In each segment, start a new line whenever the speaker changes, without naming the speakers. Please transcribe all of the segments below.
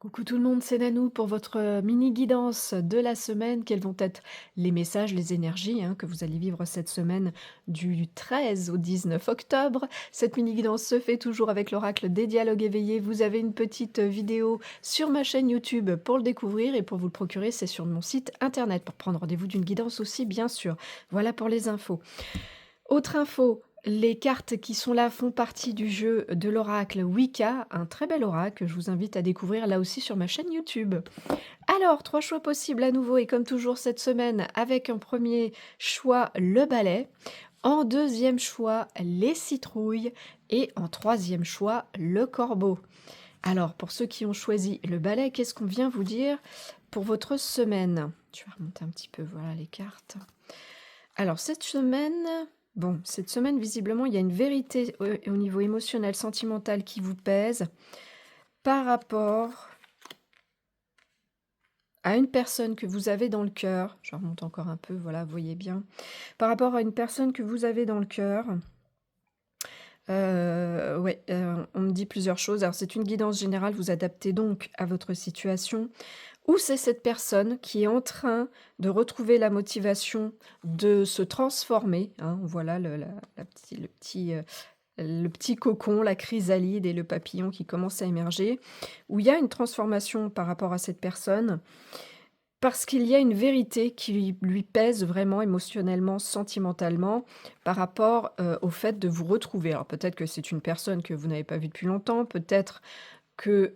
Coucou tout le monde, c'est Nanou pour votre mini guidance de la semaine. Quels vont être les messages, les énergies que vous allez vivre cette semaine du 13 au 19 octobre. Cette mini guidance se fait toujours avec l'oracle des dialogues éveillés. Vous avez une petite vidéo sur ma chaîne YouTube pour le découvrir et pour vous le procurer, c'est sur mon site internet pour prendre rendez-vous d'une guidance aussi, bien sûr. Voilà pour les infos. Autre info, les cartes qui sont là font partie du jeu de l'oracle Wicca, un très bel oracle que je vous invite à découvrir là aussi sur ma chaîne YouTube. Alors, 3 choix possibles à nouveau et comme toujours cette semaine avec en premier choix le balai, en deuxième choix les citrouilles et en troisième choix le corbeau. Alors, pour ceux qui ont choisi le balai, qu'est-ce qu'on vient vous dire pour votre semaine? Je vais remonter un petit peu, voilà les cartes. Alors cette semaine visiblement il y a une vérité au niveau émotionnel, sentimental qui vous pèse par rapport à une personne que vous avez dans le cœur. Je remonte encore un peu, voilà, vous voyez bien. Par rapport à une personne que vous avez dans le cœur, ouais, on me dit plusieurs choses. Alors c'est une guidance générale, vous adaptez donc à votre situation. Ou c'est cette personne qui est en train de retrouver la motivation de se transformer, hein. Voilà le petit cocon, la chrysalide et le papillon qui commencent à émerger, où il y a une transformation par rapport à cette personne, parce qu'il y a une vérité qui lui pèse vraiment émotionnellement, sentimentalement, par rapport, au fait de vous retrouver. Alors peut-être que c'est une personne que vous n'avez pas vue depuis longtemps, peut-être que,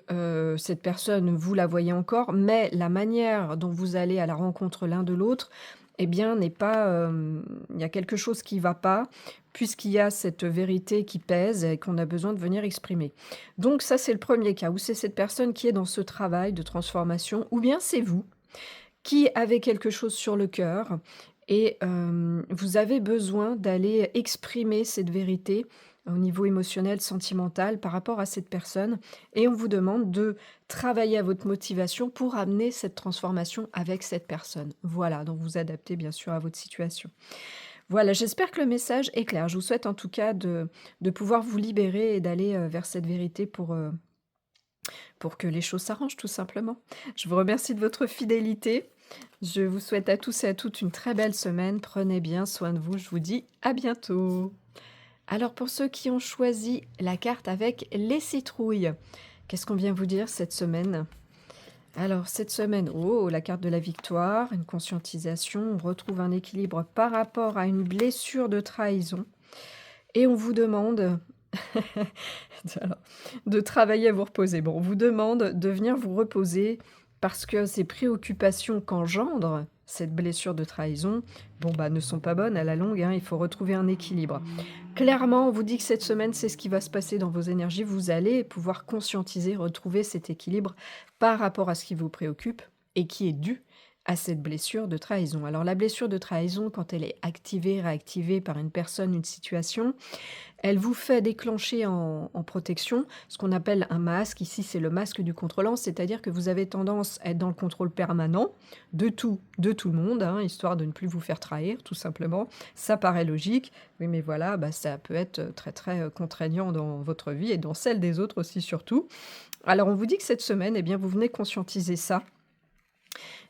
cette personne, vous la voyez encore, mais la manière dont vous allez à la rencontre l'un de l'autre, eh bien, n'est pas, il y a quelque chose qui va pas, puisqu'il y a cette vérité qui pèse et qu'on a besoin de venir exprimer. Donc ça, c'est le premier cas où c'est cette personne qui est dans ce travail de transformation ou bien c'est vous qui avez quelque chose sur le cœur et vous avez besoin d'aller exprimer cette vérité au niveau émotionnel, sentimental par rapport à cette personne et on vous demande de travailler à votre motivation pour amener cette transformation avec cette personne. Voilà, donc vous adaptez bien sûr à votre situation. Voilà, j'espère que le message est clair. Je vous souhaite en tout cas de pouvoir vous libérer et d'aller, vers cette vérité pour que les choses s'arrangent tout simplement. Je vous remercie de votre fidélité. Je vous souhaite à tous et à toutes une très belle semaine. Prenez bien soin de vous. Je vous dis à bientôt. Alors pour ceux qui ont choisi la carte avec les citrouilles, qu'est-ce qu'on vient vous dire cette semaine? Alors cette semaine, oh, la carte de la victoire, une conscientisation, on retrouve un équilibre par rapport à une blessure de trahison et on vous demande alors, de travailler à vous reposer. Bon, on vous demande de venir vous reposer parce que ces préoccupations qu'engendre cette blessure de trahison, bon, bah, ne sont pas bonnes à la longue, il faut retrouver un équilibre. Clairement, on vous dit que cette semaine, c'est ce qui va se passer dans vos énergies. Vous allez pouvoir conscientiser, retrouver cet équilibre par rapport à ce qui vous préoccupe et qui est dû à cette blessure de trahison. Alors la blessure de trahison, quand elle est activée, réactivée par une personne, une situation, elle vous fait déclencher en protection ce qu'on appelle un masque. Ici, c'est le masque du contrôlant, c'est-à-dire que vous avez tendance à être dans le contrôle permanent de tout le monde, histoire de ne plus vous faire trahir, tout simplement. Ça paraît logique, oui, mais voilà, bah, ça peut être très, très, contraignant dans votre vie et dans celle des autres aussi, surtout. Alors, on vous dit que cette semaine, eh bien, vous venez conscientiser ça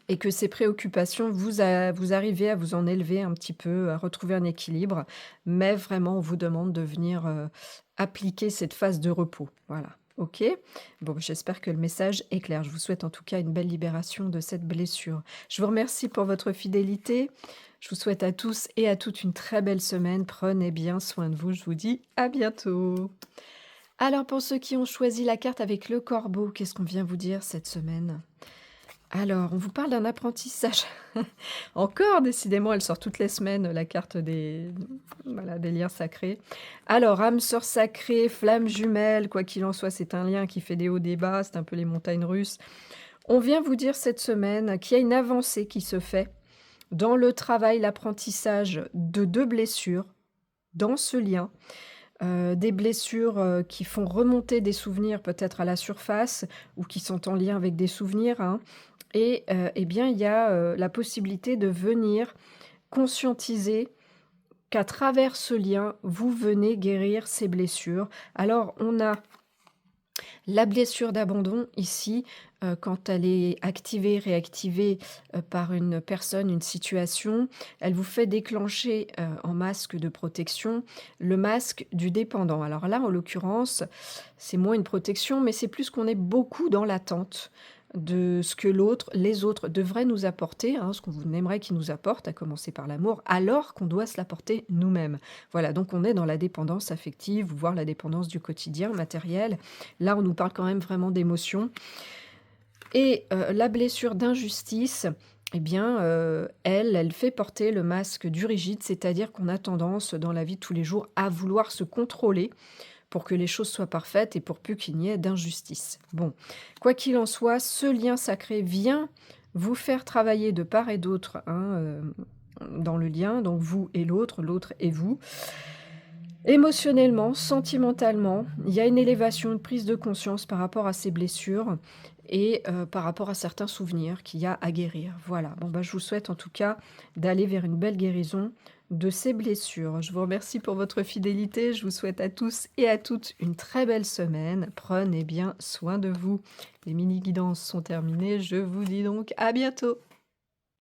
et que ces préoccupations, vous arrivez à vous en élever un petit peu, à retrouver un équilibre, mais vraiment on vous demande de venir, appliquer cette phase de repos. Voilà, OK? Bon, j'espère que le message est clair. Je vous souhaite en tout cas une belle libération de cette blessure. Je vous remercie pour votre fidélité. Je vous souhaite à tous et à toutes une très belle semaine. Prenez bien soin de vous. Je vous dis à bientôt. Alors pour ceux qui ont choisi la carte avec le corbeau, qu'est-ce qu'on vient vous dire cette semaine? Alors, on vous parle d'un apprentissage. Encore, décidément, elle sort toutes les semaines, la carte des voilà, des liens sacrés. Alors, âme sœur sacrée, flamme jumelle, quoi qu'il en soit, c'est un lien qui fait des hauts, des bas, c'est un peu les montagnes russes. On vient vous dire cette semaine qu'il y a une avancée qui se fait dans le travail, l'apprentissage de 2 blessures dans ce lien. Des blessures, qui font remonter des souvenirs peut-être à la surface ou qui sont en lien avec des souvenirs, et eh bien, il y a, la possibilité de venir conscientiser qu'à travers ce lien, vous venez guérir ces blessures. Alors, on a La blessure d'abandon ici, quand elle est activée, réactivée, par une personne, une situation, elle vous fait déclencher, en masque de protection, le masque du dépendant. Alors là, en l'occurrence, c'est moins une protection, mais c'est plus qu'on est beaucoup dans l'attente de ce que les autres devraient nous apporter, hein, ce qu'on aimerait qu'ils nous apportent, à commencer par l'amour, alors qu'on doit se l'apporter nous-mêmes. Voilà, donc on est dans la dépendance affective, voire la dépendance du quotidien matériel. Là, on nous parle quand même vraiment d'émotions et la blessure d'injustice, eh bien, elle fait porter le masque du rigide, c'est-à-dire qu'on a tendance dans la vie de tous les jours à vouloir se contrôler pour que les choses soient parfaites et pour plus qu'il n'y ait d'injustice. Bon, quoi qu'il en soit, ce lien sacré vient vous faire travailler de part et d'autre, hein, dans le lien, donc vous et l'autre et vous. Émotionnellement, sentimentalement, il y a une élévation, une prise de conscience par rapport à ces blessures et par rapport à certains souvenirs qu'il y a à guérir. Voilà, bon, bah, je vous souhaite en tout cas d'aller vers une belle guérison de ces blessures. Je vous remercie pour votre fidélité, je vous souhaite à tous et à toutes une très belle semaine. Prenez bien soin de vous. Les mini guidances sont terminées, je vous dis donc à bientôt.